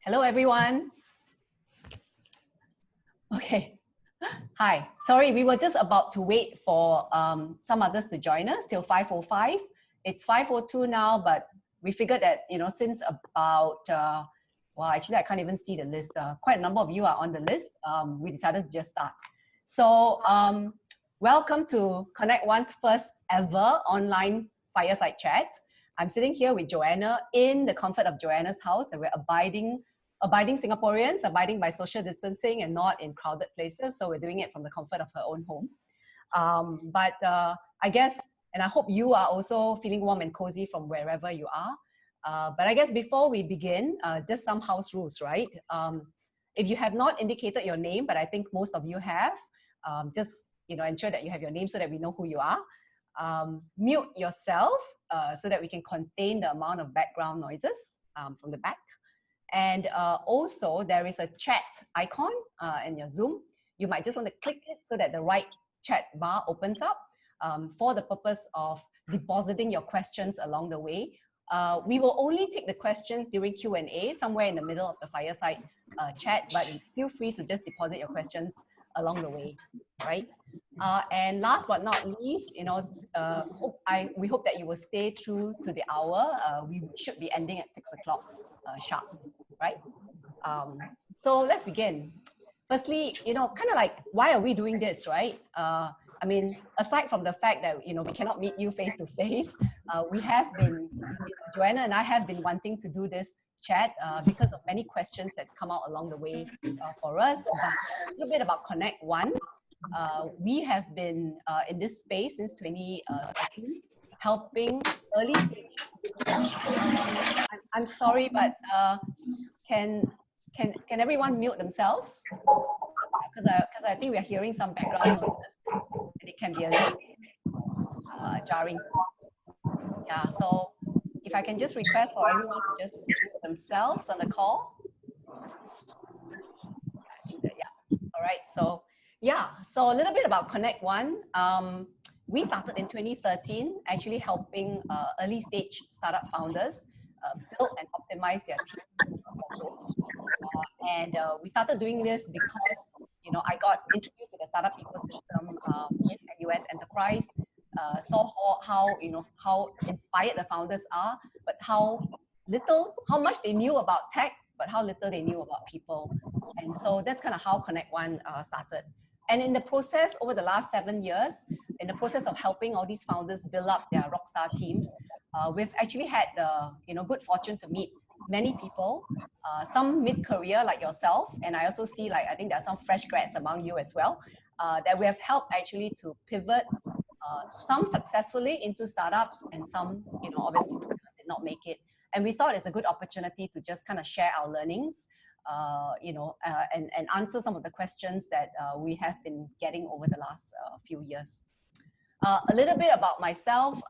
Hello, everyone. Okay. Hi. Sorry, we were just about to wait for some others to join us till 5:05. It's 5:02 now, but we figured that, since about, well, actually, I can't even see the list. Quite a number of you are on the list. We decided to just start. So welcome to Connect One's first ever online fireside chat. I'm sitting here with Joanna in the comfort of Joanna's house, and we're abiding Singaporeans, abiding by social distancing and not in crowded places. So we're doing it from the comfort of her own home. But I guess, and I hope you are also feeling warm and cozy from wherever you are. But I guess before we begin, just some house rules, right? If you have not indicated your name, but I think most of you have, just ensure that you have your name so that we know who you are. Mute yourself so that we can contain the amount of background noises from the back. And also there is a chat icon in your Zoom. You might just want to click it so that the right chat bar opens up for the purpose of depositing your questions along the way. We will only take the questions during Q&A somewhere in the middle of the fireside chat, but feel free to just deposit your questions along the way, right? And last but not least, we hope that you will stay true to the hour. We should be ending at 6 o'clock sharp, right? So let's begin. Firstly, kind of like, why are we doing this, right? I mean, aside from the fact that, we cannot meet you face to face, we have been, Joanna and I have been wanting to do this chat because of many questions that come out along the way for us. But a little bit about Connect One. We have been in this space since 2013, helping early stage. I'm sorry, but can everyone mute themselves? Because I think we are hearing some background noises, and it can be a little jarring. Yeah, so if I can just request for everyone to just mute themselves on the call. I think that, yeah. All right. So yeah. So a little bit about Connect One. We started in 2013, actually helping early stage startup founders build and optimize their team for growth. And we started doing this because, I got introduced to the startup ecosystem at US Enterprise, saw how inspired the founders are, but how much they knew about tech, but how little they knew about people. And so that's kind of how Connect One started. And in the process, over the last 7 years, in the process of helping all these founders build up their rockstar teams, we've actually had the good fortune to meet many people, some mid-career like yourself, and I also see I think there are some fresh grads among you as well, that we have helped actually to pivot, some successfully into startups, and some obviously did not make it. And we thought it's a good opportunity to just kind of share our learnings, and answer some of the questions that we have been getting over the last few years. A little bit about myself.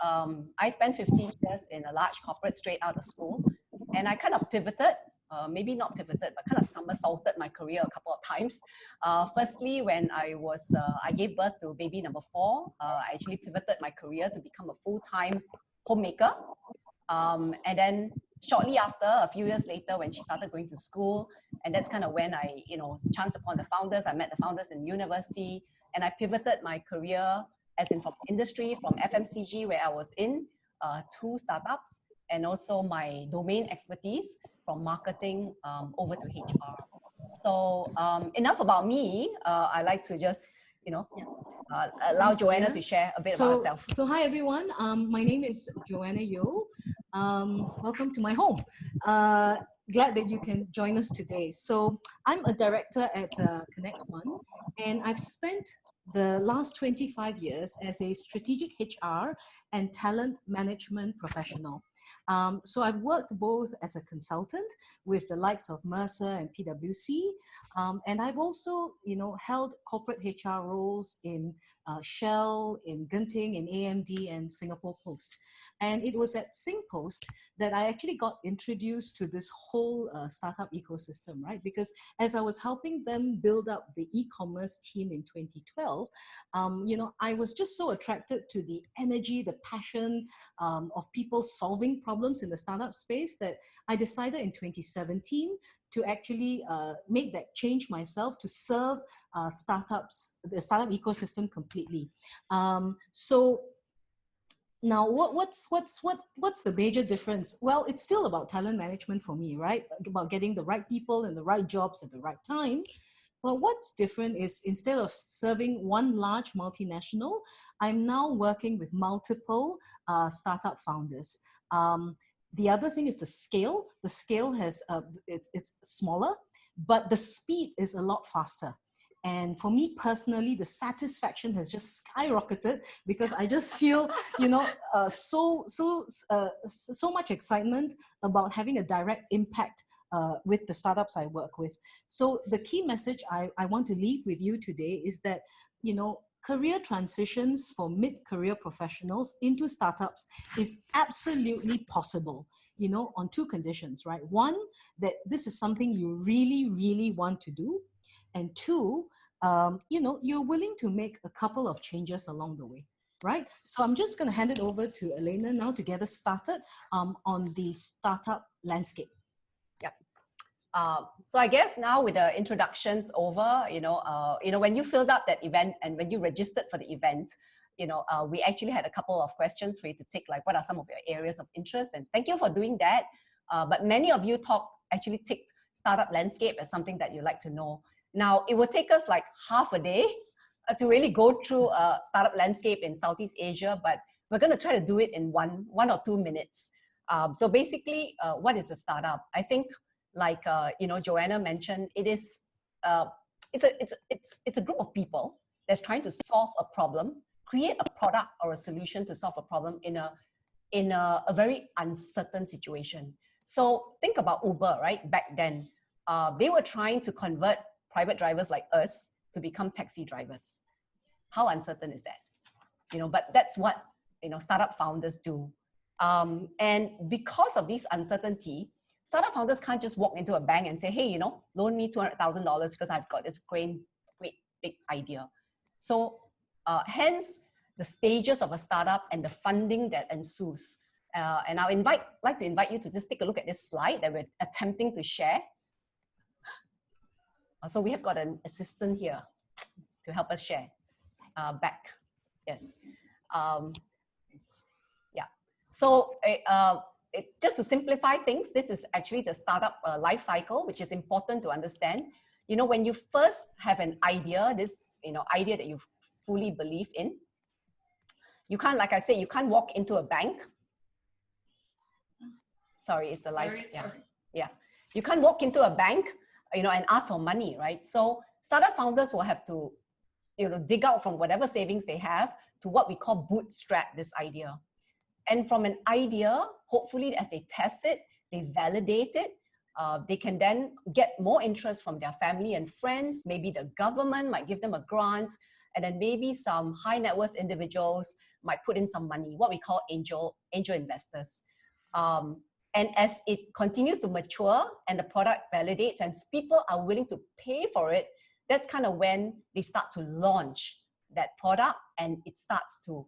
I spent 15 years in a large corporate straight out of school, and I kind of pivoted, maybe not pivoted, but kind of somersaulted my career a couple of times. Firstly, when I gave birth to baby number 4, I actually pivoted my career to become a full-time homemaker. And then shortly after, a few years later, when she started going to school, and that's kind of when I, chanced upon the founders. I met the founders in university, and I pivoted my career as in from industry, from FMCG, where I was in, to startups, and also my domain expertise from marketing over to HR. So enough about me. I like to just, allow Joanna to share a bit about herself. So hi everyone, my name is Joanna Yo. Welcome to my home. Glad that you can join us today. So I'm a director at Connect One, and I've spent the last 25 years as a strategic HR and talent management professional. So I've worked both as a consultant with the likes of Mercer and PwC, and I've also, held corporate HR roles in Shell, in Genting, in AMD, and Singapore Post. And it was at SingPost that I actually got introduced to this whole startup ecosystem, right? Because as I was helping them build up the e-commerce team in 2012, I was just so attracted to the energy, the passion of people solving facing problems in the startup space that I decided in 2017 to actually make that change myself to serve startups, the startup ecosystem completely. So now, what's the major difference? Well, it's still about talent management for me, right? About getting the right people and the right jobs at the right time. But what's different is instead of serving one large multinational, I'm now working with multiple startup founders. The other thing is the scale. The scale has it's smaller, but the speed is a lot faster. And for me personally, the satisfaction has just skyrocketed because I just feel, so much excitement about having a direct impact with the startups I work with. So the key message I want to leave with you today is that, career transitions for mid-career professionals into startups is absolutely possible, on two conditions, right? One, that this is something you really, really want to do. And two, you're willing to make a couple of changes along the way, right? So I'm just going to hand it over to Elena now to get us started on the startup landscape. Yep. So I guess now with the introductions over, when you filled up that event and when you registered for the event, we actually had a couple of questions for you to take, like what are some of your areas of interest? And thank you for doing that. But many of you actually ticked startup landscape as something that you'd like to know. Now, it will take us like half a day to really go through startup landscape in Southeast Asia, but we're going to try to do it in one or 2 minutes. So basically, what is a startup? I think, like Joanna mentioned, it's a group of people that's trying to solve a problem, create a product or a solution to solve a problem in a very uncertain situation. So think about Uber, right? Back then, they were trying to convert private drivers like us to become taxi drivers. How uncertain is that? But that's what startup founders do. And because of this uncertainty, startup founders can't just walk into a bank and say, hey, loan me $200,000 because I've got this great big idea. So hence the stages of a startup and the funding that ensues. And I'll like to invite you to just take a look at this slide that we're attempting to share. So we have got an assistant here to help us share. Back, yes. Yeah. So just to simplify things, this is actually the startup life cycle, which is important to understand. When you first have an idea, this idea that you fully believe in, you can't, like I said, you can't walk into a bank. Sorry, it's the life. Yeah. You can't walk into a bank, and ask for money, right? So startup founders will have to, dig out from whatever savings they have to what we call bootstrap this idea. And from an idea, hopefully as they test it, they validate it, they can then get more interest from their family and friends. Maybe the government might give them a grant, and then maybe some high net worth individuals might put in some money, what we call angel investors. And as it continues to mature and the product validates and people are willing to pay for it, that's kind of when they start to launch that product and it starts to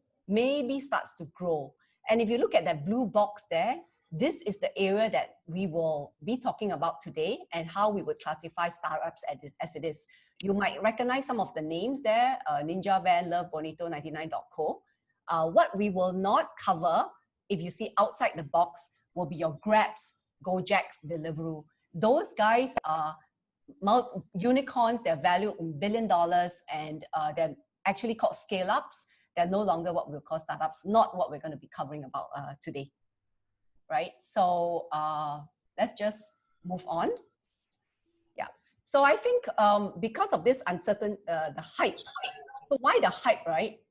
grow. And if you look at that blue box there, this is the area that we will be talking about today and how we would classify startups as it is. You might recognize some of the names there, Ninja Van, Love, Bonito, 99.co. What we will not cover, if you see outside the box, will be your Grabs, Gojeks, Deliveroo. Those guys are unicorns. They're valued in $1 billion and they're actually called scale-ups. They're no longer what we'll call startups, not what we're going to be covering about today, right? So let's just move on. Yeah. So I think because of this uncertain, the hype. So why the hype, right?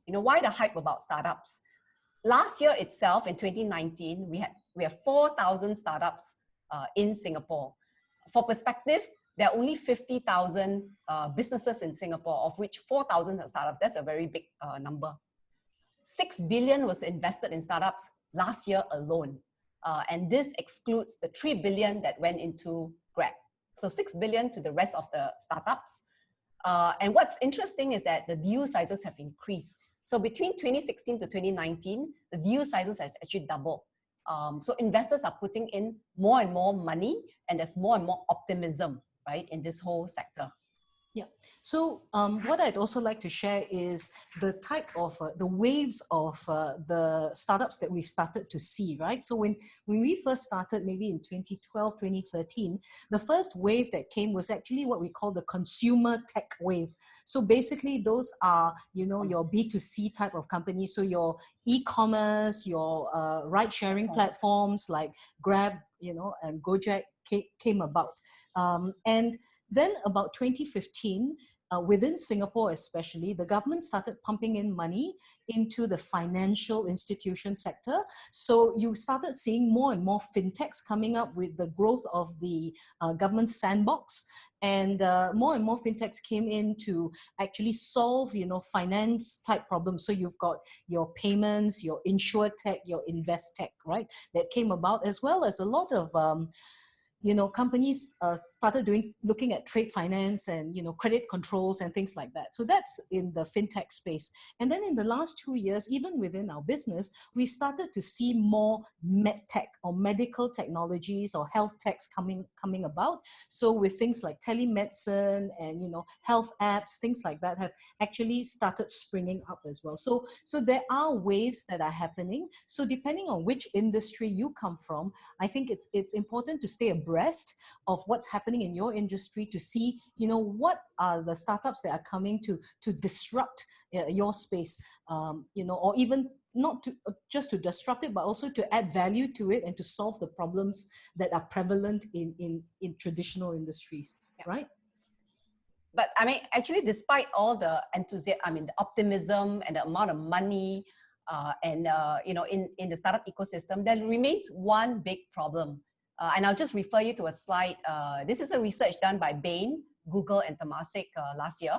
Why the hype about startups? Last year itself, in 2019, we have 4,000 startups in Singapore. For perspective, there are only 50,000 businesses in Singapore, of which 4,000 are startups. That's a very big number. 6 billion was invested in startups last year alone. And this excludes the 3 billion that went into Grab. So 6 billion to the rest of the startups. And what's interesting is that the deal sizes have increased. So between 2016 to 2019, the deal sizes has actually doubled. So investors are putting in more and more money, and there's more and more optimism, right, in this whole sector. Yeah. So what I'd also like to share is the type of the waves of the startups that we've started to see, right? So when we first started, maybe in 2012, 2013, the first wave that came was actually what we call the consumer tech wave. So basically, those are, you know, your B2C type of companies. So your e-commerce, your ride-sharing platforms like Grab, you know, and Gojek came about. And then about 2015, within Singapore especially, the government started pumping in money into the financial institution sector. So you started seeing more and more fintechs coming up with the growth of the government sandbox. And more fintechs came in to actually solve, you know, finance type problems. So you've got your payments, your insure tech, your invest tech, right? That came about, as well as a lot of you know, companies started looking at trade finance and, you know, credit controls and things like that. So that's in the fintech space. And then in the last 2 years, even within our business, we've started to see more medtech or medical technologies or health techs coming about. So with things like telemedicine and, you know, health apps, things like that have actually started springing up as well. So there are waves that are happening. So depending on which industry you come from, I think it's important to stay abreast of what's happening in your industry, to see, you know, what are the startups that are coming to disrupt your space, you know, or even not to just to disrupt it, but also to add value to it and to solve the problems that are prevalent in traditional industries, right? But I mean, actually, despite all the enthusiasm, I mean, the optimism and the amount of money you know, in the startup ecosystem, there remains one big problem. And I'll just refer you to a slide. This is a research done by Bain, Google, and Temasek last year.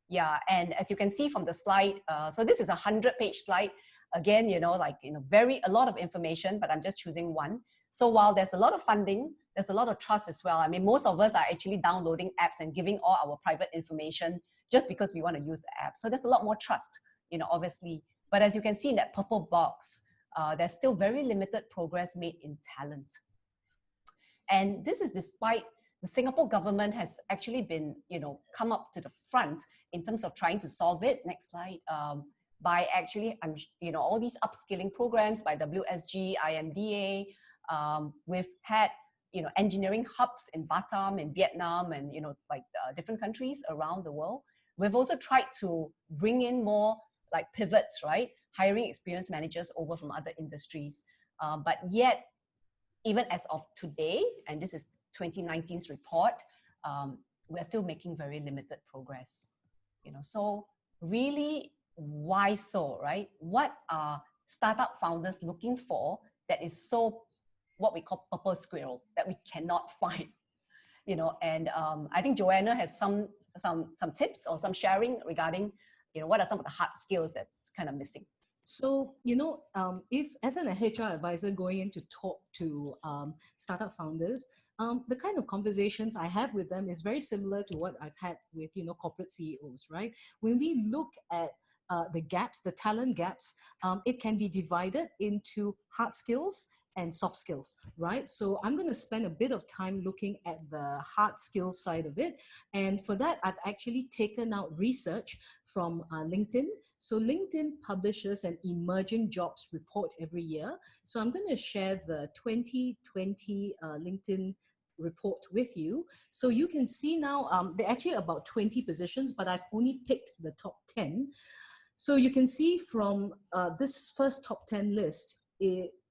Yeah, and as you can see from the slide, so this is a 100-page slide. Again, you know, like, you know, a lot of information, but I'm just choosing one. So while there's a lot of funding, there's a lot of trust as well. I mean, most of us are actually downloading apps and giving all our private information just because we want to use the app. So there's a lot more trust, you know, obviously. But as you can see in that purple box, there's still very limited progress made in talent. And this is despite the Singapore government has actually been, you know, come up to the front in terms of trying to solve it. Next slide. By actually, you know, all these upskilling programs by WSG, IMDA. We've had, you know, engineering hubs in Batam, in Vietnam, and, you know, like different countries around the world. We've also tried to bring in more like pivots, right? Hiring experienced managers over from other industries. But yet, even as of today, and this is 2019's report, we're still making very limited progress. You know, so really, why so, right? What are startup founders looking for that is so, what we call purple squirrel, that we cannot find? You know, and I think Joanna has some tips or some sharing regarding, you know, what are some of the hard skills that's kind of missing. So, you know, if as an HR advisor going in to talk to startup founders, the kind of conversations I have with them is very similar to what I've had with, you know, corporate CEOs, right? When we look at the gaps, the talent gaps, it can be divided into hard skills and soft skills, right? So I'm going to spend a bit of time looking at the hard skills side of it. And for that, I've actually taken out research from LinkedIn. So LinkedIn publishes an emerging jobs report every year. So I'm going to share the 2020 LinkedIn report with you. So you can see now, there are actually about 20 positions, but I've only picked the top 10. So you can see from this first top 10 list,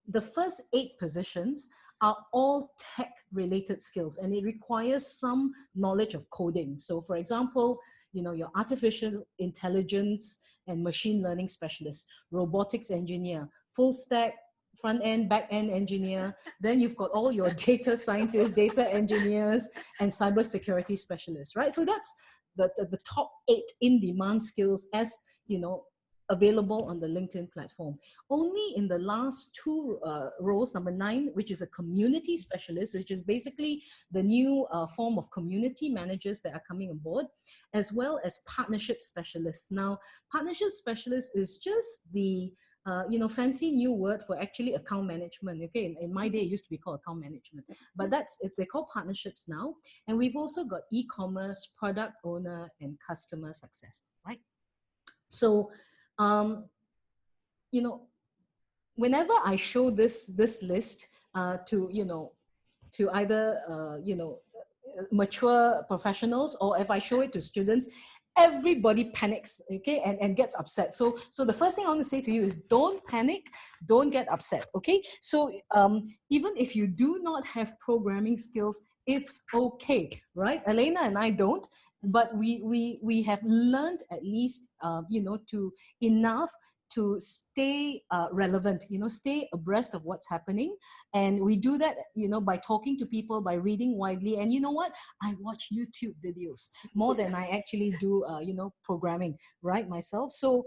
the first 8 positions are all tech-related skills, and it requires some knowledge of coding. So for example, you know, your artificial intelligence and machine learning specialist, robotics engineer, full stack, front end, back end engineer. Then you've got all your data scientists, data engineers, and cybersecurity specialists, right? So that's the top 8 in-demand skills as, you know, available on the LinkedIn platform. Only in the last two roles, number 9, which is a community specialist, which is basically the new form of community managers that are coming on board, as well as partnership specialists. Now, partnership specialist is just the fancy new word for actually account management. Okay, in my day, it used to be called account management, but they're called partnerships now. And we've also got e-commerce, product owner, and customer success, right? So, whenever I show this list to either mature professionals, or if I show it to students, everybody panics, okay, and gets upset. So the first thing I want to say to you is, don't panic, don't get upset, okay? So even if you do not have programming skills, it's okay, right? Elena and I don't, but we have learned at least to enough to stay relevant, stay abreast of what's happening. And we do that, by talking to people, by reading widely. And you know what? I watch YouTube videos more than I actually do, programming, right, myself. So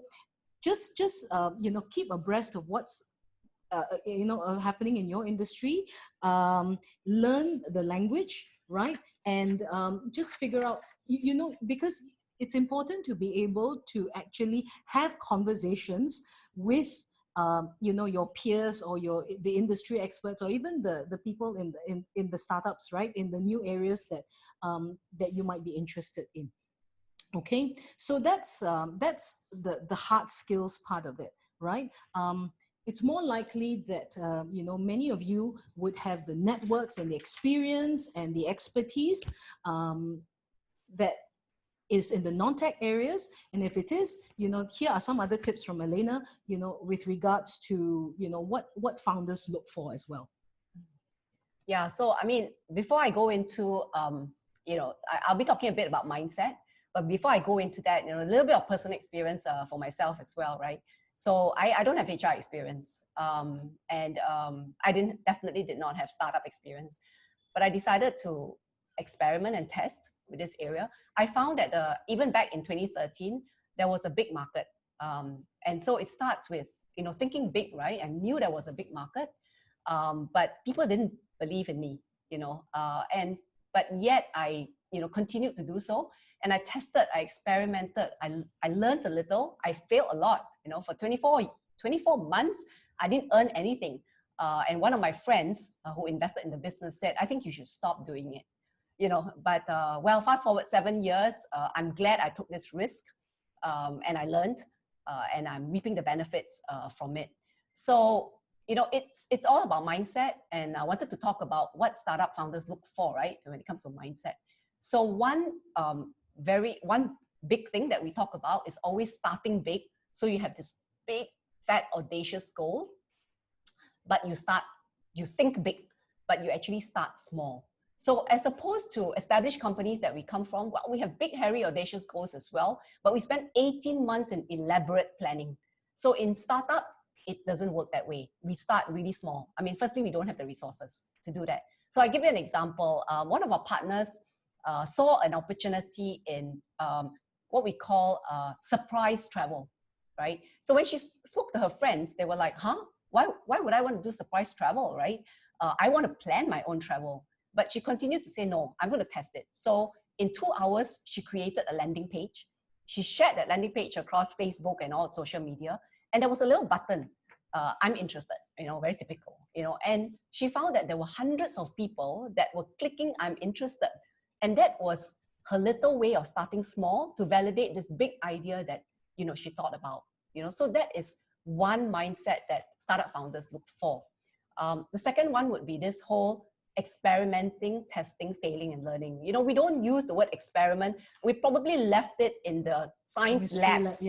just keep abreast of what's happening in your industry. Learn the language, right? And just figure out, because it's important to be able to actually have conversations with your peers, or the industry experts, or even the people in the startups, right, in the new areas that you might be interested in. Okay, so that's the hard skills part of it, right? It's more likely that many of you would have the networks and the experience and the expertise that is in the non-tech areas. And if it is, here are some other tips from Elena, with regards to what founders look for as well. Yeah, so I mean, before I go into I'll be talking a bit about mindset, but before I go into that, a little bit of personal experience for myself as well, right? So I don't have HR experience, and I definitely did not have startup experience, but I decided to experiment and test with this area. I found that even back in 2013, there was a big market, and so it starts with thinking big, right? I knew there was a big market, but people didn't believe in me, but yet I continued to do so. And I tested, I experimented, I learned a little, I failed a lot. For 24 months, I didn't earn anything. And one of my friends who invested in the business said, I think you should stop doing it. But fast forward 7 years, I'm glad I took this risk, and I learned, and I'm reaping the benefits from it. So, it's all about mindset. And I wanted to talk about what startup founders look for, right, when it comes to mindset. So one big thing that we talk about is always starting big. So you have this big, fat, audacious goal, but you think big, but you actually start small. So as opposed to established companies that we come from, well, we have big, hairy, audacious goals as well, but we spend 18 months in elaborate planning. So in startup, it doesn't work that way. We start really small. I mean, firstly, we don't have the resources to do that. So I give you an example. One of our partners saw an opportunity in what we call surprise travel, right? So when she spoke to her friends, they were like, huh? Why would I want to do surprise travel, right? I want to plan my own travel. But she continued to say, no, I'm going to test it. So in 2 hours, she created a landing page. She shared that landing page across Facebook and all social media. And there was a little button, I'm interested, very typical, and she found that there were hundreds of people that were clicking, I'm interested. And that was her little way of starting small to validate this big idea that, she thought about, so that is one mindset that startup founders look for. The second one would be this whole experimenting, testing, failing, and learning. We don't use the word experiment. We probably left it in the science labs,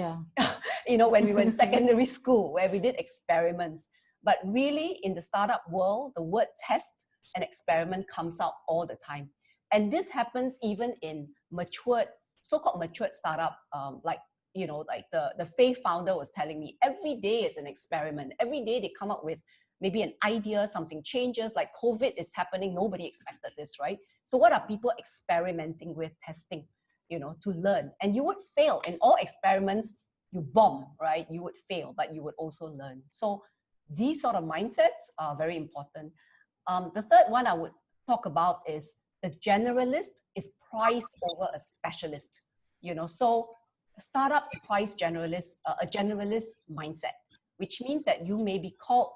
when we were in secondary school, where we did experiments. But really, in the startup world, the word test and experiment comes out all the time. And this happens even in so-called matured startup, like the Faith founder was telling me, every day is an experiment. Every day they come up with maybe an idea, something changes, like COVID is happening. Nobody expected this, right? So what are people experimenting with, testing, to learn? And you would fail in all experiments. you bomb, right? You would fail, but you would also learn. So these sort of mindsets are very important. The third one I would talk about is the generalist is priced over a specialist. So startups price generalists, a generalist mindset, which means that you may be called,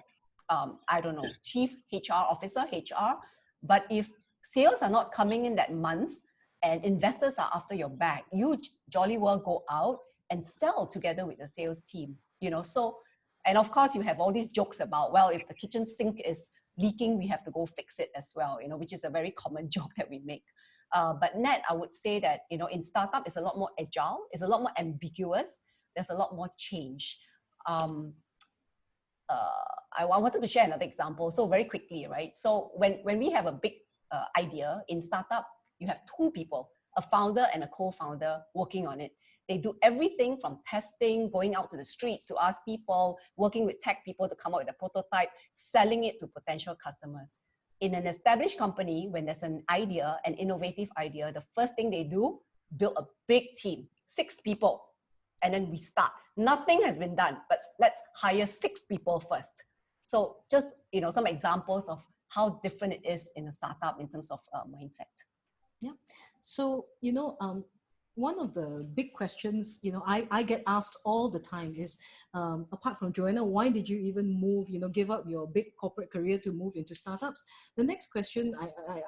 I don't know, chief HR officer, HR, but if sales are not coming in that month and investors are after your back, you jolly well go out and sell together with the sales team. So, and of course you have all these jokes about, well, if the kitchen sink is leaking, we have to go fix it as well, which is a very common joke that we make. But net, I would say that, in startup, it's a lot more agile, it's a lot more ambiguous, there's a lot more change. I wanted to share another example. So very quickly, right? So when we have a big idea in startup, you have two people, a founder and a co-founder working on it. They do everything from testing, going out to the streets to ask people, working with tech people to come up with a prototype, selling it to potential customers. In an established company, when there's an idea, an innovative idea, the first thing they do, build a big team, 6 people, and then we start. Nothing has been done, but let's hire 6 people first. So just, some examples of how different it is in a startup in terms of mindset. Yeah. So, one of the big questions, I get asked all the time is, apart from Joanna, why did you even move, give up your big corporate career to move into startups? The next question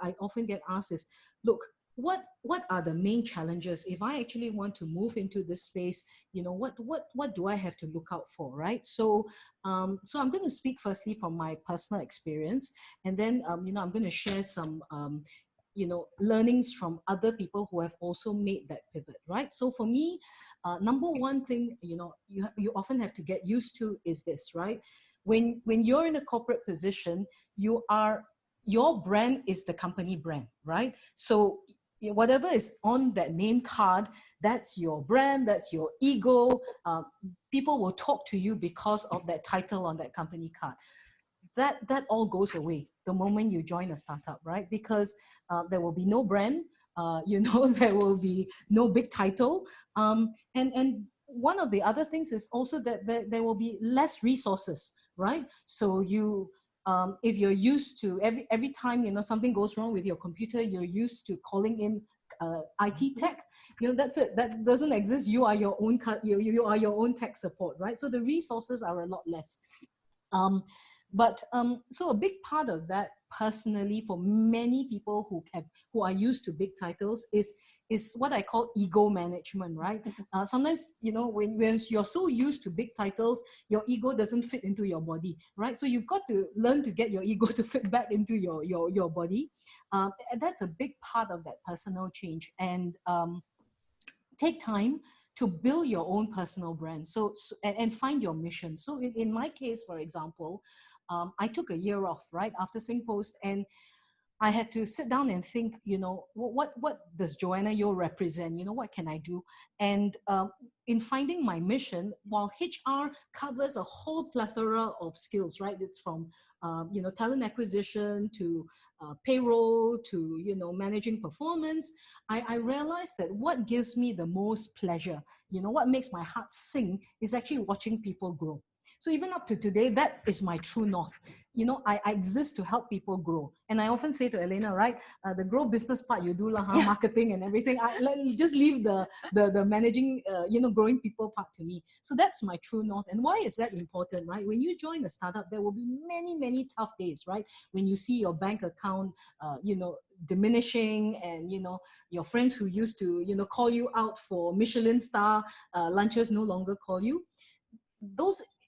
I often get asked is, look, what are the main challenges if I actually want to move into this space? What do I have to look out for, right? So I'm going to speak firstly from my personal experience, and then I'm going to share some learnings from other people who have also made that pivot, right? So for me, number one thing, you often have to get used to is this, right? When you're in a corporate position, your brand is the company brand, right? So whatever is on that name card, that's your brand, that's your ego. People will talk to you because of that title on that company card. That all goes away the moment you join a startup, right? Because there will be no brand, there will be no big title. And one of the other things is also that there will be less resources, right? So if you're used to every time, something goes wrong with your computer, you're used to calling in IT tech, that's it. That doesn't exist. You are your own you are your own tech support, right? So the resources are a lot less. So a big part of that, personally, for many people who are used to big titles is what I call ego management, right? Sometimes, when you're so used to big titles, your ego doesn't fit into your body, right? So you've got to learn to get your ego to fit back into your body. And that's a big part of that personal change. And take time to build your own personal brand, and find your mission. So in my case, for example, I took a year off right after SingPost, and I had to sit down and think, what does Joanna Yeo represent? What can I do? And in finding my mission, while HR covers a whole plethora of skills, right? It's from, talent acquisition to payroll to, managing performance. I realized that what gives me the most pleasure, what makes my heart sing is actually watching people grow. So even up to today, that is my true north. I exist to help people grow. And I often say to Elena, right, the grow business part you do, marketing and everything. Just leave the managing, growing people part to me. So that's my true north. And why is that important, right? When you join a startup, there will be many, many tough days, right? When you see your bank account, diminishing, and your friends who used to call you out for Michelin star lunches no longer call you.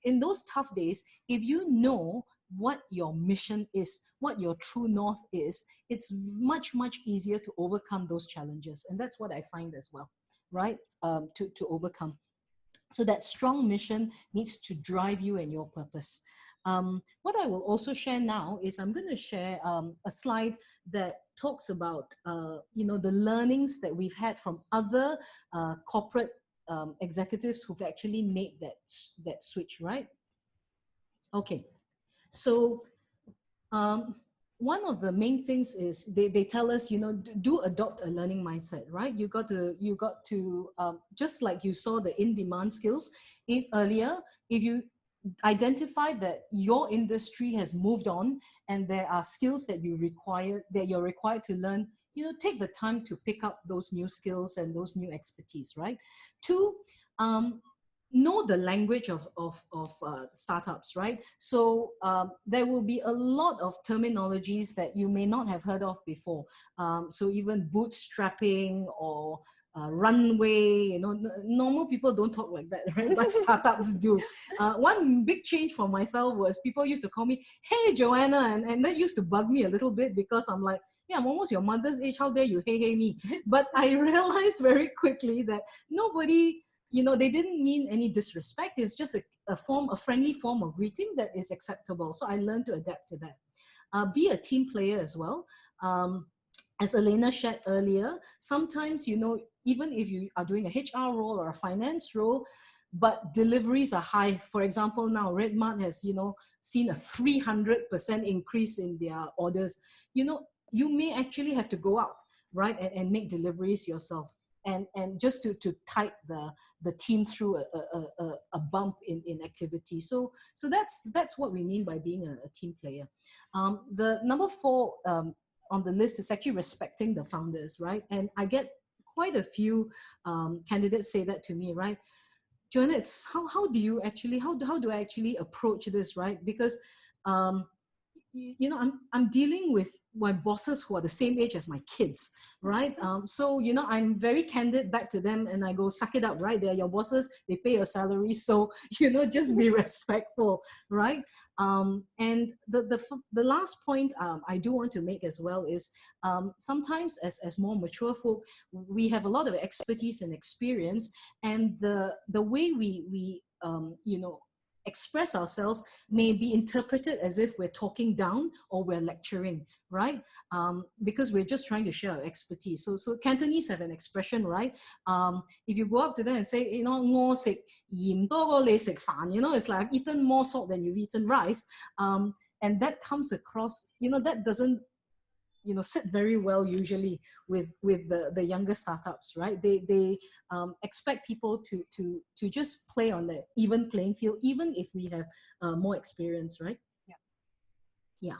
In those tough days, if you know what your mission is, what your true north is, it's much, much easier to overcome those challenges. And that's what I find as well, right? To overcome. So that strong mission needs to drive you and your purpose. What I will also share now is I'm going to share a slide that talks about, the learnings that we've had from other corporate executives who've actually made that switch, right? Okay, so one of the main things is they tell us, you know, do adopt a learning mindset, right? You got to just like you saw the in-demand skills earlier, if you identify that your industry has moved on and there are skills that you're required to learn, you know, take the time to pick up those new skills and those new expertise, right? Two, know the language of startups, right? So there will be a lot of terminologies that you may not have heard of before. So even bootstrapping or runway, you know, normal people don't talk like that, right? But startups do. One big change for myself was people used to call me, "Hey, Joanna," and that used to bug me a little bit because I'm like, yeah, I'm almost your mother's age. How dare you, hey me? But I realized very quickly that nobody, you know, they didn't mean any disrespect. It's just a friendly form of greeting that is acceptable. So I learned to adapt to that. Be a team player as well. As Elena shared earlier, sometimes, you know, even if you are doing a HR role or a finance role, but deliveries are high. For example, now Redmart has, you know, seen a 300% increase in their orders. You know, you may actually have to go out, right, and make deliveries yourself. And just to tide the team through a bump in activity. So that's what we mean by being a team player. The number 4 on the list is actually respecting the founders, right? And I get quite a few candidates say that to me, right? Joanna, it's how do you actually how do I actually approach this, right? Because you know, I'm dealing with my bosses who are the same age as my kids, right? So, you know, I'm very candid back to them and I go, suck it up, right? They're your bosses, they pay your salary. So, you know, just be respectful, right? And the last point I do want to make as well is sometimes as more mature folk, we have a lot of expertise and experience, and the way we you know, express ourselves may be interpreted as if we're talking down or we're lecturing, right? Because we're just trying to share our expertise. So Cantonese have an expression, right? If you go up to them and say, you know, 我食鹽多過你食飯, you know, it's like I've eaten more salt than you've eaten rice. And that comes across, you know, that doesn't, you know, sit very well usually with the younger startups, right? They expect people to just play on the even playing field, even if we have more experience, right? Yeah.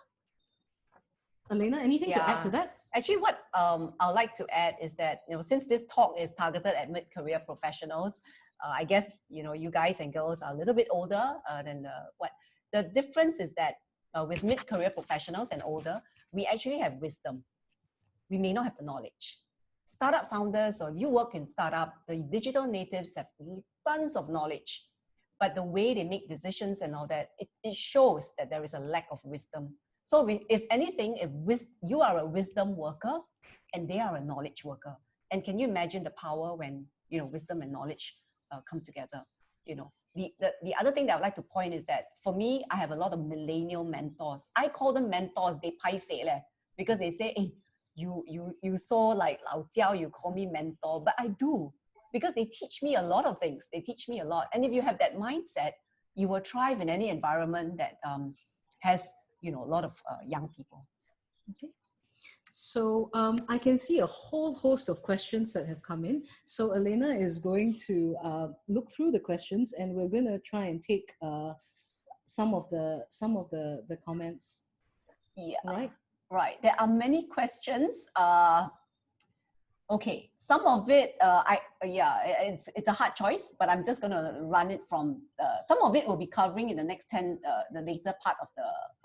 Elena, anything to add to that? Actually, what I'd like to add is that, you know, since this talk is targeted at mid-career professionals, I guess, you know, you guys and girls are a little bit older than the difference is that with mid-career professionals and older, we actually have wisdom. We may not have the knowledge. Startup founders, or you work in startup, the digital natives have tons of knowledge, but the way they make decisions and all that, it shows that there is a lack of wisdom. So if anything, if you are a wisdom worker and they are a knowledge worker, and can you imagine the power when, you know, wisdom and knowledge come together? You know, the other thing that I'd like to point is that for me, I have a lot of millennial mentors. I call them mentors. They paise leh, because they say, hey, you so like lao jiao, you call me mentor, but I do, because they teach me a lot of things. They teach me a lot. And if you have that mindset, you will thrive in any environment that has, you know, a lot of young people. Okay. So I can see a whole host of questions that have come in. So Elena is going to look through the questions, and we're going to try and take some of the comments. Yeah. Right. Right. There are many questions. Okay, some of it, it's a hard choice, but I'm just going to run it from. Some of it will be covering in the next the later part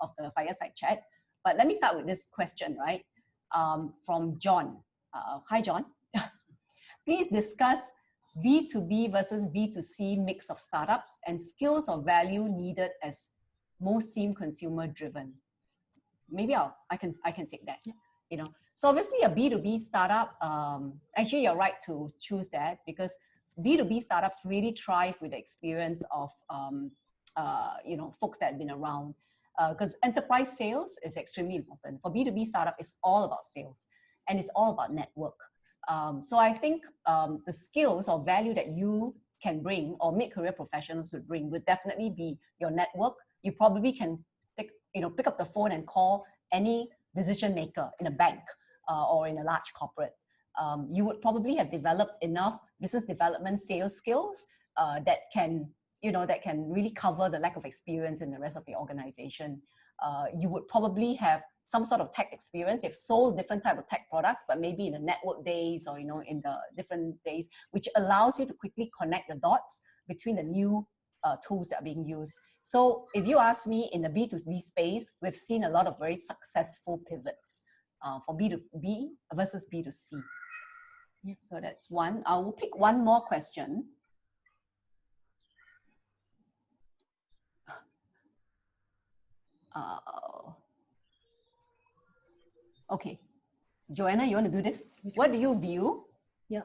of the fireside chat. But let me start with this question, right? From John. Hi, John. Please discuss B2B versus B2C mix of startups and skills or value needed as most seem consumer driven. Maybe I can take that. Yeah. You know, so obviously a B2B startup, actually you're right to choose that, because B2B startups really thrive with the experience of, you know, folks that have been around, because enterprise sales is extremely important. For B2B startup, it's all about sales and it's all about network. So I think the skills or value that you can bring, or mid-career professionals would bring, would definitely be your network. You probably can pick up the phone and call any decision maker in a bank or in a large corporate. You would probably have developed enough business development sales skills that can, that can really cover the lack of experience in the rest of the organization. You would probably have some sort of tech experience. You've sold different type of tech products, but maybe in the network days or, in the different days, which allows you to quickly connect the dots between the new tools that are being used. So if you ask me, in the B2B space, we've seen a lot of very successful pivots for B2B versus B2C. Yeah, so that's one. I will pick one more question. Okay, Joanna, you want to do this? What do you view? Yeah.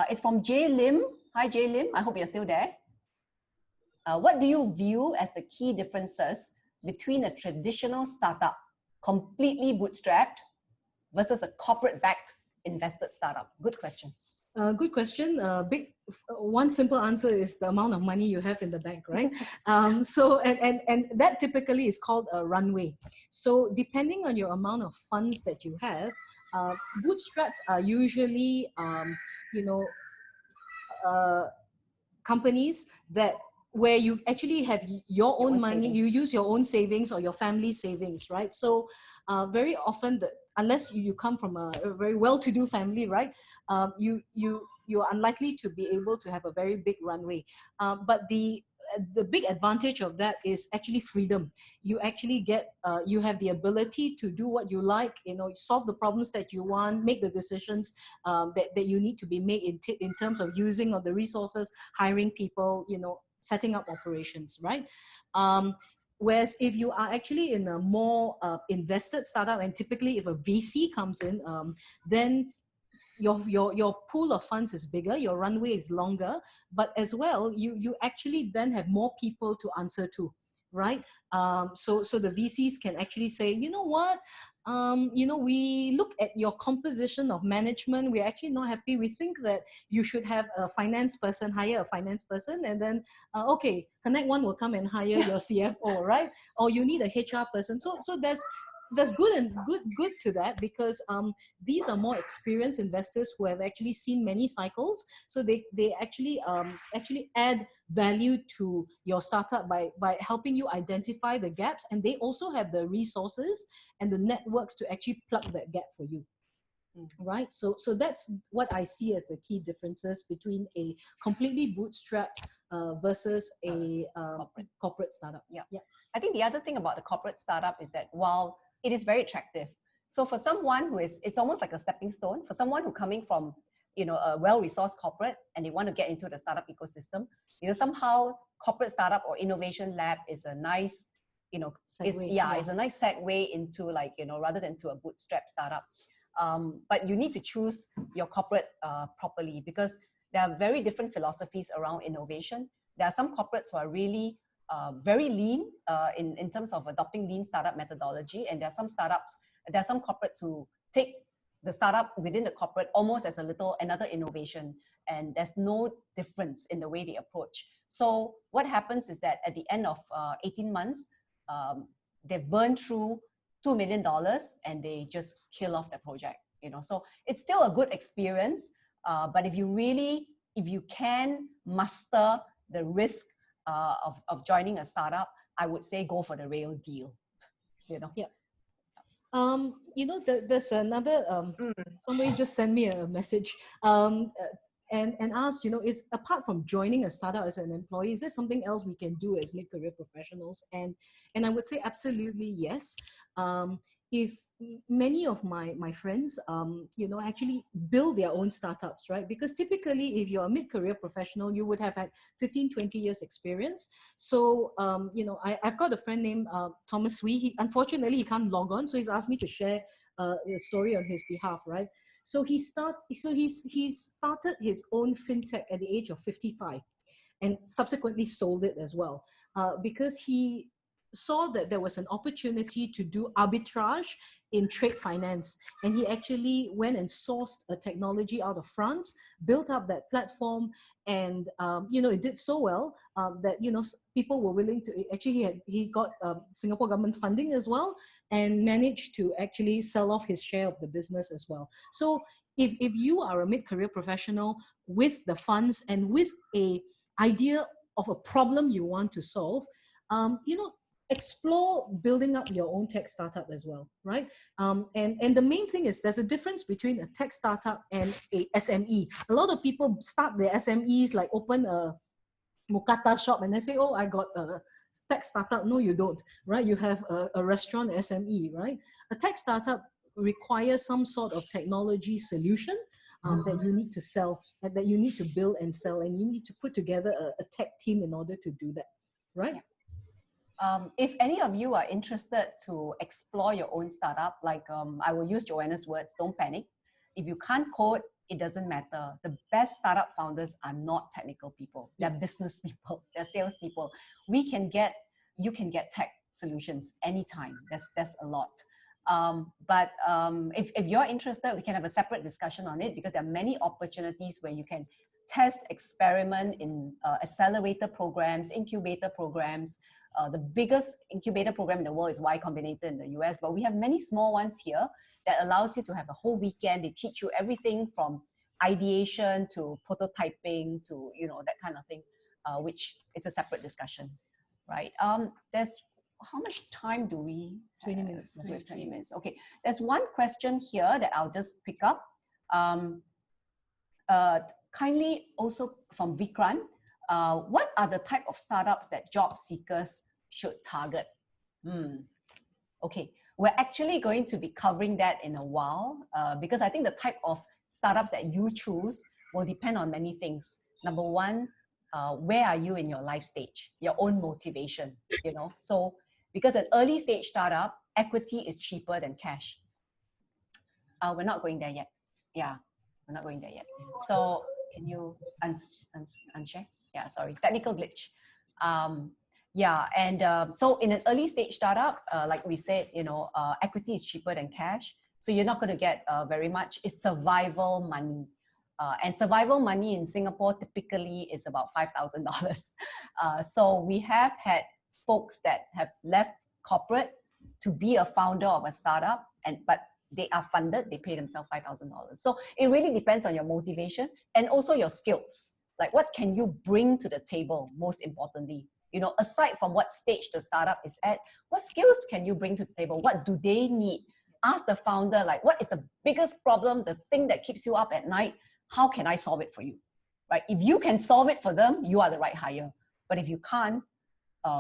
It's from Jay Lim. Hi, Jay Lim. I hope you're still there. What do you view as the key differences between a traditional startup, completely bootstrapped, versus a corporate-backed invested startup? Good question. Good question. One simple answer is the amount of money you have in the bank, right? So that typically is called a runway. So depending on your amount of funds that you have, bootstrapped are usually companies where you actually have your own money, savings. You use your own savings or your family's savings, right? So very often, unless you come from a very well-to-do family, right, you're unlikely to be able to have a very big runway. But the big advantage of that is actually freedom. You actually get, you have the ability to do what you like, solve the problems that you want, make the decisions that you need to be made in terms of using of the resources, hiring people, setting up operations, right? Whereas if you are actually in a more invested startup, and typically if a VC comes in, then your pool of funds is bigger, your runway is longer, but as well, you actually then have more people to answer to, right? So the VCs can actually say, you know what, we look at your composition of management, we're actually not happy. We think that you should have a finance person, hire a finance person, and then, okay, Connect One will come and hire your CFO, right? Or you need a HR person. So there's good and good to that, because these are more experienced investors who have actually seen many cycles. So they actually add value to your startup by helping you identify the gaps, and they also have the resources and the networks to actually plug that gap for you. Right? So that's what I see as the key differences between a completely bootstrapped versus a corporate startup. Yeah. I think the other thing about the corporate startup is that while it is very attractive, so for someone who is, it's almost like a stepping stone. For someone who coming from, a well-resourced corporate and they want to get into the startup ecosystem, somehow corporate startup or innovation lab is a nice, it's a nice segue into, like, rather than to a bootstrap startup. But you need to choose your corporate properly, because there are very different philosophies around innovation. There are some corporates who are really very lean in terms of adopting lean startup methodology, and there are some corporates who take the startup within the corporate almost as another innovation, and there's no difference in the way they approach. So what happens is that at the end of 18 months, they've burned through $2 million and they just kill off the project. So it's still a good experience, but if you can muster the risk of joining a startup, I would say go for the real deal. Yeah. There's another somebody just sent me a message and asked, is apart from joining a startup as an employee, is there something else we can do as mid-career professionals? And I would say absolutely yes. If many of my friends, actually build their own startups, right? Because typically, if you're a mid-career professional, you would have had 15, 20 years experience. So, I've got a friend named Thomas Wee. Unfortunately, he can't log on, so he's asked me to share a story on his behalf, right? So he started his own fintech at the age of 55, and subsequently sold it as well, because he saw that there was an opportunity to do arbitrage in trade finance. And he actually went and sourced a technology out of France, built up that platform, and it did so well that people were willing to. Actually, he got Singapore government funding as well, and managed to actually sell off his share of the business as well. So if you are a mid-career professional with the funds and with a idea of a problem you want to solve, explore building up your own tech startup as well, right? And the main thing is there's a difference between a tech startup and a SME. A lot of people start their SMEs, like open a Mukata shop, and they say, oh, I got a tech startup. No, you don't, right? You have a restaurant SME, right? A tech startup requires some sort of technology solution that you need to sell, and that you need to build and sell, and you need to put together a tech team in order to do that, right? Yeah. If any of you are interested to explore your own startup, like I will use Joanna's words, don't panic. If you can't code, it doesn't matter. The best startup founders are not technical people. They're business people, they're sales people. You can get tech solutions anytime. That's a lot. But if you're interested, we can have a separate discussion on it, because there are many opportunities where you can test, experiment in accelerator programs, incubator programs. The biggest incubator program in the world is Y Combinator in the US, but we have many small ones here that allows you to have a whole weekend. They teach you everything from ideation to prototyping to, that kind of thing, which it's a separate discussion, right? There's, how much time do we have? 20 minutes. We have 20 minutes. Okay, there's one question here that I'll just pick up. Kindly also from Vikran. What are the type of startups that job seekers should target? Okay, we're actually going to be covering that in a while, because I think the type of startups that you choose will depend on many things. Number one, where are you in your life stage? Your own motivation, So because an early stage startup, equity is cheaper than cash. We're not going there yet. Yeah, we're not going there yet. So can you unshare? Yeah, sorry, technical glitch. So in an early stage startup, like we said, equity is cheaper than cash. So you're not going to get very much. It's survival money. And survival money in Singapore typically is about $5,000. So we have had folks that have left corporate to be a founder of a startup, but they are funded, they pay themselves $5,000. So it really depends on your motivation and also your skills. Like, what can you bring to the table, most importantly? Aside from what stage the startup is at, what skills can you bring to the table? What do they need? Ask the founder, like, what is the biggest problem, the thing that keeps you up at night? How can I solve it for you? Right? If you can solve it for them, you are the right hire. But if you can't,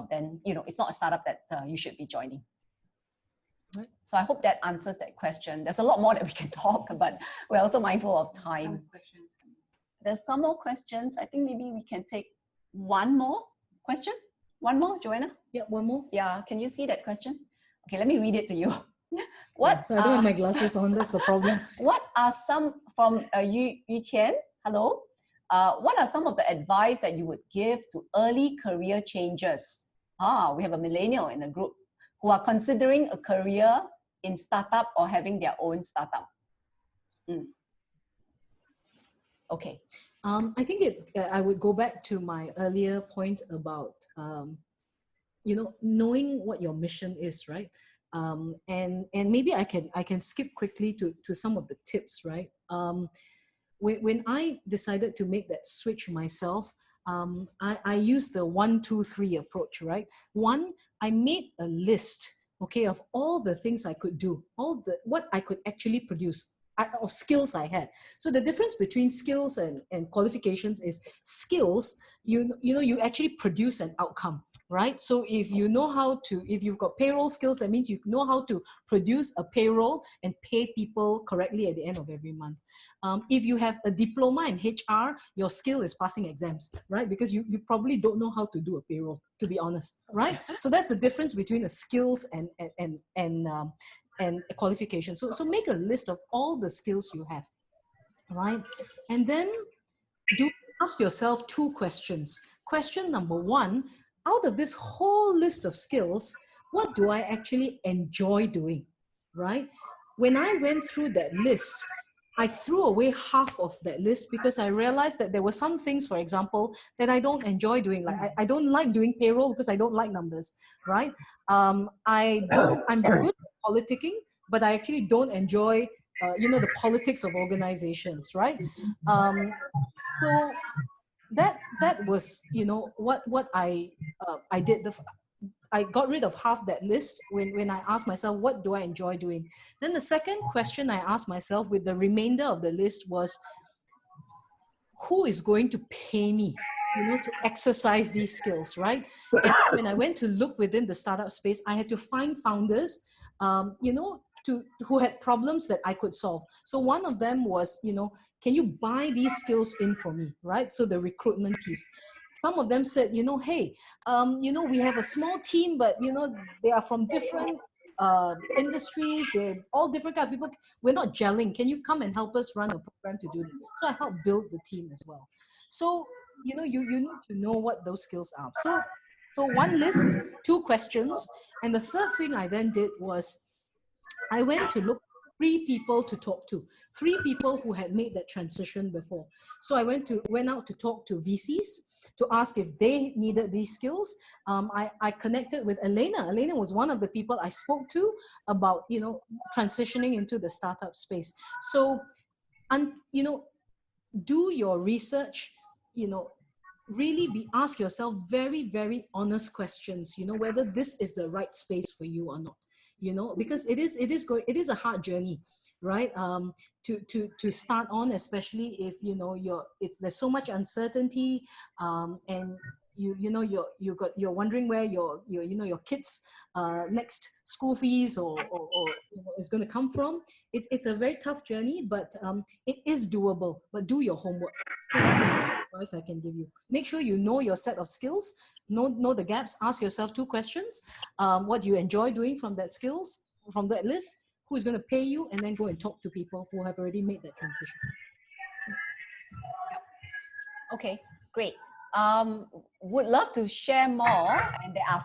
then, it's not a startup that you should be joining. Right. So I hope that answers that question. There's a lot more that we can talk, but we're also mindful of time. There's some more questions. I think maybe we can take one more question. One more, Joanna? Yeah, one more. Yeah, can you see that question? Okay, let me read it to you. So I don't have my glasses on, that's the problem. What are some, from Yu Qian, hello. What are some of the advice that you would give to early career changers? We have a millennial in the group who are considering a career in startup or having their own startup. Okay. I think I would go back to my earlier point about, knowing what your mission is, right? And maybe I can skip quickly to some of the tips, right? When I decided to make that switch myself, I used the 1, 2, 3 approach, right? One, I made a list, okay, of all the things I could do, what I could actually produce, of skills I had. So the difference between skills and qualifications is skills, you actually produce an outcome, right? So if you've got payroll skills, that means you know how to produce a payroll and pay people correctly at the end of every month. If you have a diploma in HR, your skill is passing exams, right? Because you probably don't know how to do a payroll, to be honest, right? So that's the difference between the skills and a qualification. So make a list of all the skills you have, right? And then ask yourself 2 questions. Question number 1, out of this whole list of skills, what do I actually enjoy doing, right? When I went through that list, I threw away half of that list because I realized that there were some things, for example, that I don't enjoy doing. Like I don't like doing payroll because I don't like numbers, right? I'm good at politicking, but I actually don't enjoy, the politics of organizations, right? So that was, what I did. I got rid of half that list when I asked myself, what do I enjoy doing? Then the second question I asked myself with the remainder of the list was, who is going to pay me, to exercise these skills, right? And when I went to look within the startup space, I had to find founders, who had problems that I could solve. So one of them was, can you buy these skills in for me, right? So the recruitment piece. Some of them said, hey, we have a small team, but they are from different industries. They're all different kind of people. We're not gelling. Can you come and help us run a program to do this? So I helped build the team as well. So you need to know what those skills are. So one list, two questions, and the third thing I then did was I went to look for 3 people to talk to, 3 people who had made that transition before. So I went out to talk to VCs to ask if they needed these skills. I connected with Elena. Elena was one of the people I spoke to about, transitioning into the startup space. So, do your research, really ask yourself very, very honest questions, whether this is the right space for you or not, because it is a hard journey, right? To start on, especially if there's so much uncertainty, and you're wondering where your kids next school fees or is going to come from. It's a very tough journey, but it is doable. But do your homework. So that's the advice I can give you. Make sure you know your set of skills, know the gaps. Ask yourself 2 questions: what do you enjoy doing from that skills, from that list? Who is going to pay you? And then go and talk to people who have already made that transition. Okay, great. Would love to share more, and there are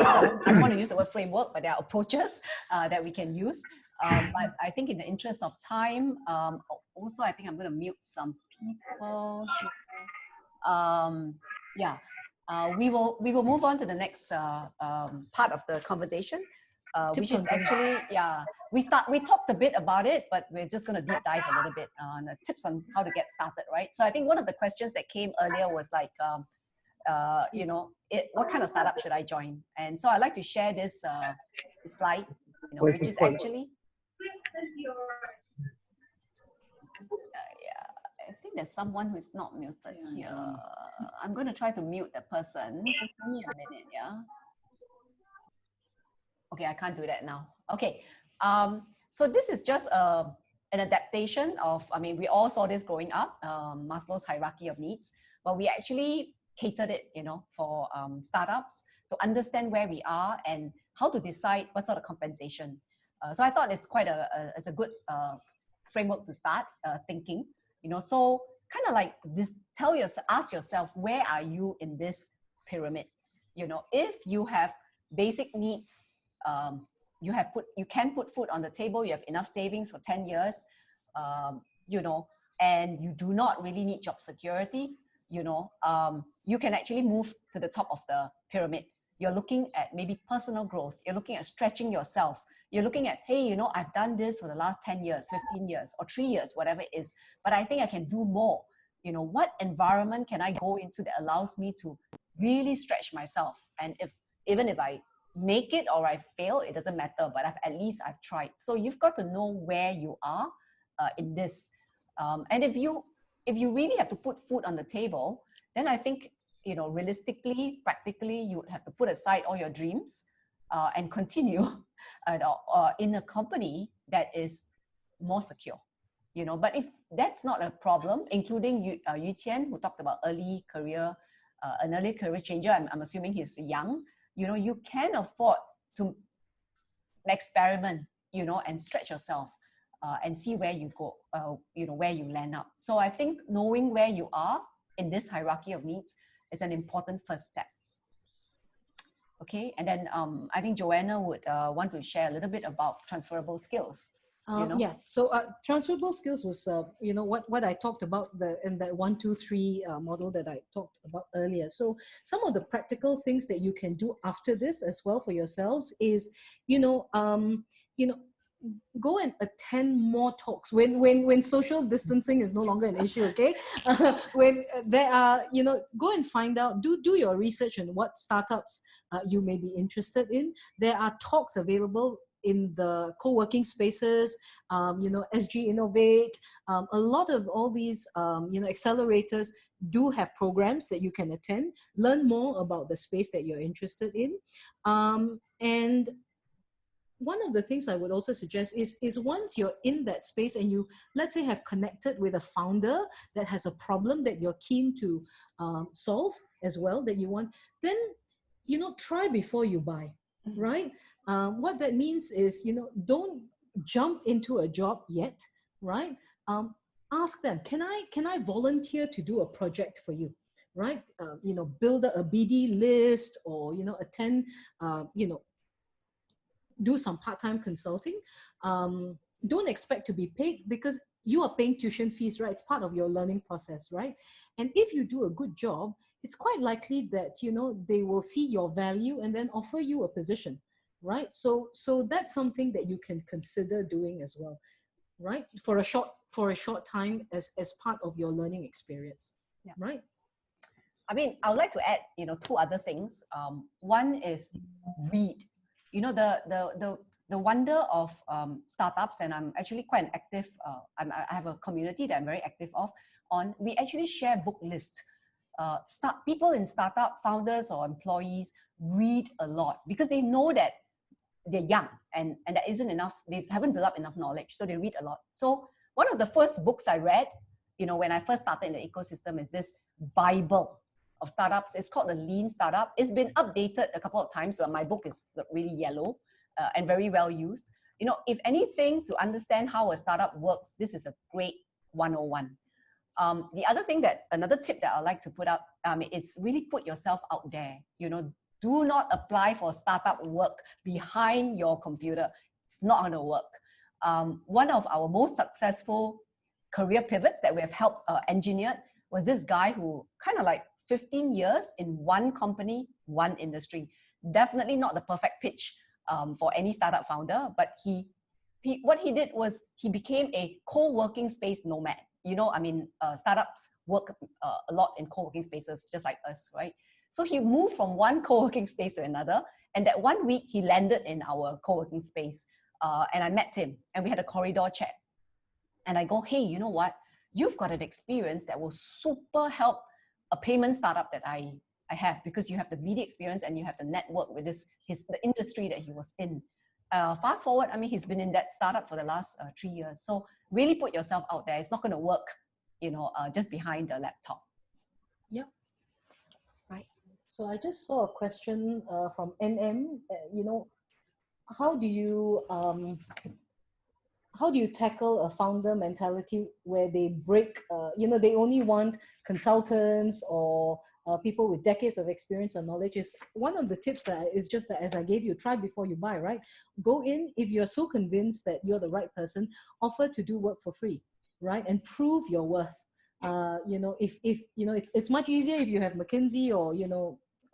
I don't want to use the word framework, but there are approaches that we can use. But I think in the interest of time, also I think I'm going to mute some people. Yeah, we will move on to the next part of the conversation, which is actually, we talked a bit about it, but we're just going to deep dive a little bit on the tips on how to get started, right? So I think one of the questions that came earlier was like, what kind of startup should I join? And so I'd like to share this slide, which is actually, I think there's someone who's not muted here. I'm going to try to mute the person. Just give me a minute, yeah? Okay, I can't do that now. Okay, so this is just an adaptation of, we all saw this growing up, Maslow's hierarchy of needs, but we actually catered it, for startups to understand where we are and how to decide what sort of compensation. So I thought it's quite it's a good framework to start thinking, so kind of like this, ask yourself, where are you in this pyramid? If you have basic needs, you can put food on the table, you have enough savings for 10 years, and you do not really need job security, you can actually move to the top of the pyramid. You're looking at maybe personal growth. You're looking at stretching yourself. You're looking at, hey, I've done this for the last 10 years, 15 years, or 3 years, whatever it is, but I think I can do more. What environment can I go into that allows me to really stretch myself? And even if I make it or I fail, it doesn't matter, but at least I've tried. So you've got to know where you are in this. And if you really have to put food on the table, then I think, realistically, practically, you would have to put aside all your dreams and continue in a company that is more secure. But if that's not a problem, including Yu Qian, who talked about an early career changer, I'm assuming he's young, you can afford to experiment, and stretch yourself and see where you go, where you land up. So I think knowing where you are in this hierarchy of needs is an important first step. Okay, and then I think Joanna would want to share a little bit about transferable skills. Yeah, so transferable skills was, what I talked about in that 1, 2, 3 model that I talked about earlier. So some of the practical things that you can do after this as well for yourselves is, go and attend more talks when social distancing is no longer an issue. Okay, when there are, go and find out, do your research on what startups you may be interested in. There are talks available in the co-working spaces, SG Innovate, a lot of all these, accelerators do have programs that you can attend, learn more about the space that you're interested in. And one of the things I would also suggest is once you're in that space and you, let's say, have connected with a founder that has a problem that you're keen to solve as well, that you want, then, try before you buy, right? What that means is, don't jump into a job yet, right? Ask them, can I volunteer to do a project for you? Right? Build a BD list, or, attend, do some part-time consulting. Don't expect to be paid, because you are paying tuition fees, right? It's part of your learning process, right? And if you do a good job, it's quite likely that, they will see your value and then offer you a position, right? So that's something that you can consider doing as well, right? For a short time as part of your learning experience, Yeah. right? I mean, I would like to add, two other things. One is read. The wonder of startups, and I'm actually quite an active, I have a community that I'm very active on. We actually share book lists. People in startup, founders or employees, read a lot because they know that they're young and there isn't enough, they haven't built up enough knowledge, so they read a lot. So one of the first books I read, when I first started in the ecosystem, is this Bible of startups. It's called The Lean Startup. It's been updated a couple of times. So my book is really yellow and very well used. If anything, to understand how a startup works, this is a great 101. The other thing, another tip that I'd like to put out, it's really put yourself out there. Do not apply for startup work behind your computer. It's not going to work. One of our most successful career pivots that we have helped engineered was this guy who kind of like 15 years in one company, one industry. Definitely not the perfect pitch for any startup founder, but what he did was he became a co-working space nomad. Startups work a lot in co-working spaces, just like us, right? So he moved from one co-working space to another, and that one week he landed in our co-working space, and I met him, and we had a corridor chat. And I go, hey, you know what? You've got an experience that will super help a payment startup that I have, because you have the BD experience and you have the network with the industry that he was in. Fast forward, he's been in that startup for the last 3 years. So really put yourself out there. It's not going to work, just behind the laptop. Yep. Right. So I just saw a question from NM. How do you tackle a founder mentality where they break, they only want consultants or people with decades of experience or knowledge? Is one of the tips that is just that, as I gave you, try before you buy, right? Go in, if you're so convinced that you're the right person, offer to do work for free, right? And prove your worth. If it's much easier if you have McKinsey or,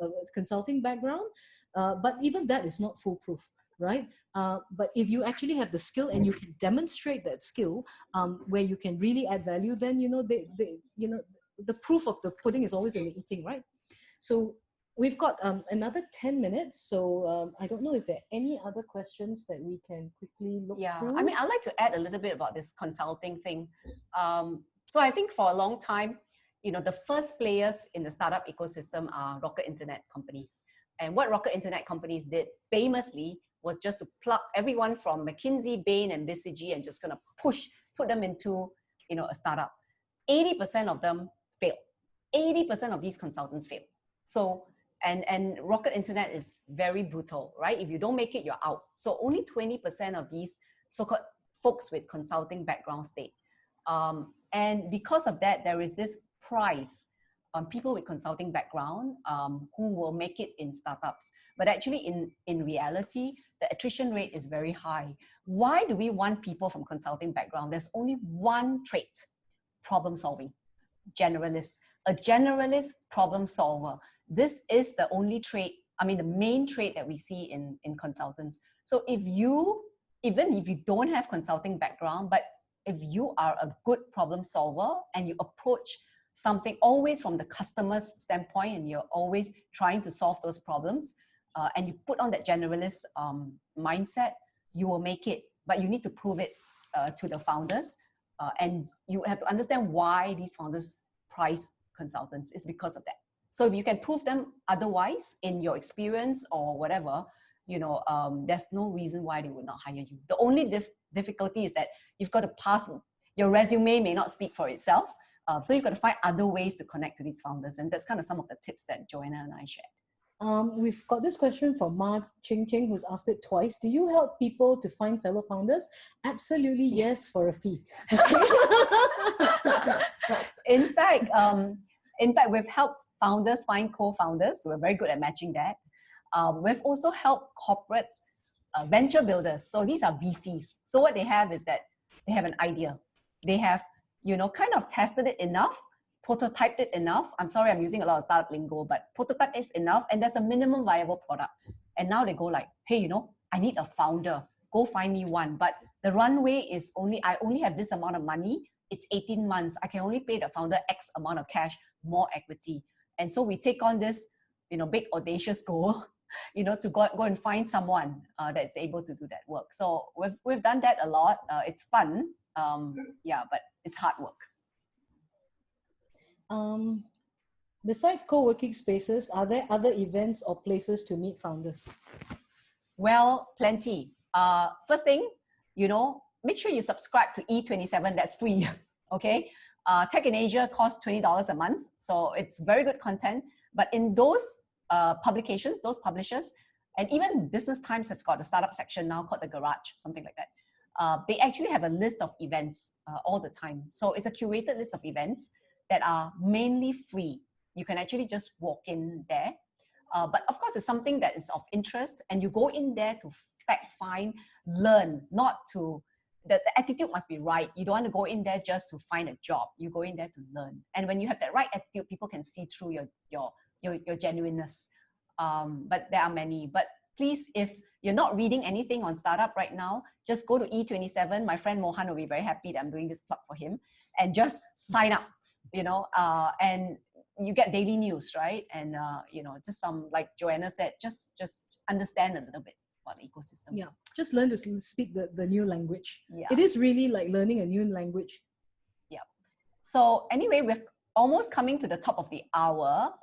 a consulting background, but even that is not foolproof, right? But if you actually have the skill and you can demonstrate that skill, where you can really add value, then the proof of the pudding is always in the eating, right? So we've got another 10 minutes. So I don't know if there are any other questions that we can quickly look through. I'd like to add a little bit about this consulting thing. So I think for a long time, the first players in the startup ecosystem are rocket internet companies. And what rocket internet companies did famously was just to plug everyone from McKinsey, Bain, and BCG and just gonna put them into, a startup. 80% of them fail. 80% of these consultants fail. So, and rocket internet is very brutal, right? If you don't make it, you're out. So only 20% of these so-called folks with consulting background stayed. And because of that, there is this price people with consulting background who will make it in startups. But actually in reality, the attrition rate is very high. Why do we want people from consulting background? There's only one trait: problem solving. Generalist. A generalist problem solver. This is the only trait, I mean, the main trait that we see in consultants. So even if you don't have consulting background, but if you are a good problem solver and you approach something always from the customer's standpoint and you're always trying to solve those problems, and you put on that generalist mindset, you will make it. But you need to prove it to the founders. And you have to understand why these founders price consultants. Is because of that. So if you can prove them otherwise in your experience or whatever, there's no reason why they would not hire you. The only difficulty is that you've got to pass. Your resume may not speak for itself. So you've got to find other ways to connect to these founders. And that's kind of some of the tips that Joanna and I shared. We've got this question from Ma Ching Ching, who's asked it twice. Do you help people to find fellow founders? Absolutely yes, for a fee. Okay. In fact, we've helped founders find co-founders. We're very good at matching that. We've also helped corporates, venture builders. So these are VCs. So what they have is that they have an idea. They have, kind of tested it enough, prototyped it enough. I'm sorry, I'm using a lot of startup lingo, but prototype it enough, and there's a minimum viable product. And now they go like, hey, I need a founder. Go find me one. But the runway is I only have this amount of money. It's 18 months. I can only pay the founder X amount of cash, more equity. And so we take on this, big audacious goal, to go and find someone that's able to do that work. So we've done that a lot. It's fun, but it's hard work. Besides co-working spaces, are there other events or places to meet founders? Well, plenty. First thing, make sure you subscribe to E27. That's free. Okay. Tech in Asia costs $20 a month. So it's very good content. But in those publications, those publishers, and even Business Times have got a startup section now called The Garage, something like that. They actually have a list of events all the time. So it's a curated list of events that are mainly free. You can actually just walk in there. But of course, it's something that is of interest, and you go in there to fact find, learn, not to, the attitude must be right. You don't want to go in there just to find a job. You go in there to learn. And when you have that right attitude, people can see through your genuineness. But there are many. But please, if you're not reading anything on startup right now, just go to E27. My friend Mohan will be very happy that I'm doing this plug for him. And just sign up, and you get daily news, right? And, just some, like Joanna said, just understand a little bit about the ecosystem. Yeah, just learn to speak the new language. Yeah. It is really like learning a new language. Yeah. So anyway, we're almost coming to the top of the hour.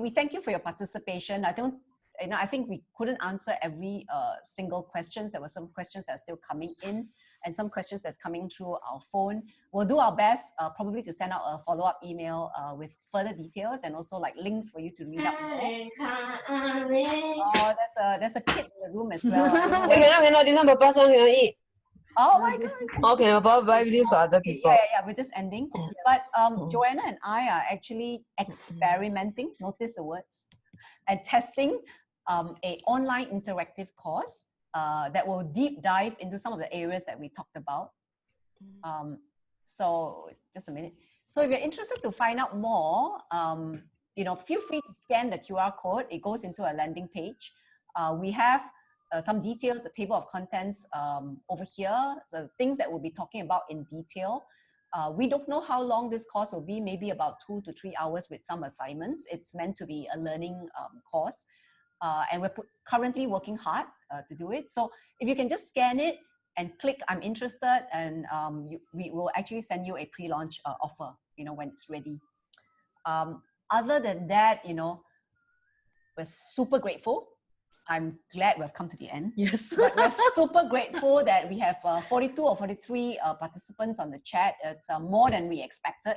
We thank you for your participation. I think we couldn't answer every single questions. There were some questions that are still coming in, and some questions that's coming through our phone. We'll do our best probably to send out a follow-up email with further details and also like links for you to read up more. Oh, there's a kid in the room as well. Cannot, this one Papa song cannot eat. Oh my God. Okay, Papa buy this for other people. Yeah, we're just ending. But Joanna and I are actually experimenting, notice the words, and testing a online interactive course that will deep dive into some of the areas that we talked about. So just a minute. So if you're interested to find out more, feel free to scan the QR code. It goes into a landing page. We have some details, the table of contents over here, the things that we'll be talking about in detail. We don't know how long this course will be, maybe about 2 to 3 hours with some assignments. It's meant to be a learning course. And we're currently working hard to do it. So if you can just scan it and click I'm interested, and we will actually send you a pre-launch offer, when it's ready. Other than that, we're super grateful. I'm glad we've come to the end. Yes. But we're super grateful that we have 42 or 43 participants on the chat. It's more than we expected.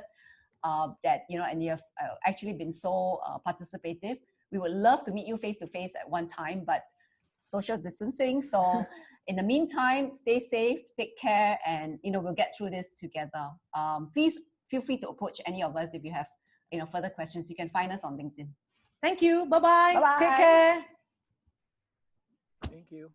And you have actually been so participative. We would love to meet you face to face at one time, but social distancing. So in the meantime, stay safe, take care, and we'll get through this together. Please feel free to approach any of us if you have further questions. You can find us on LinkedIn. Thank you. Bye-bye. Bye-bye. Take care. Thank you.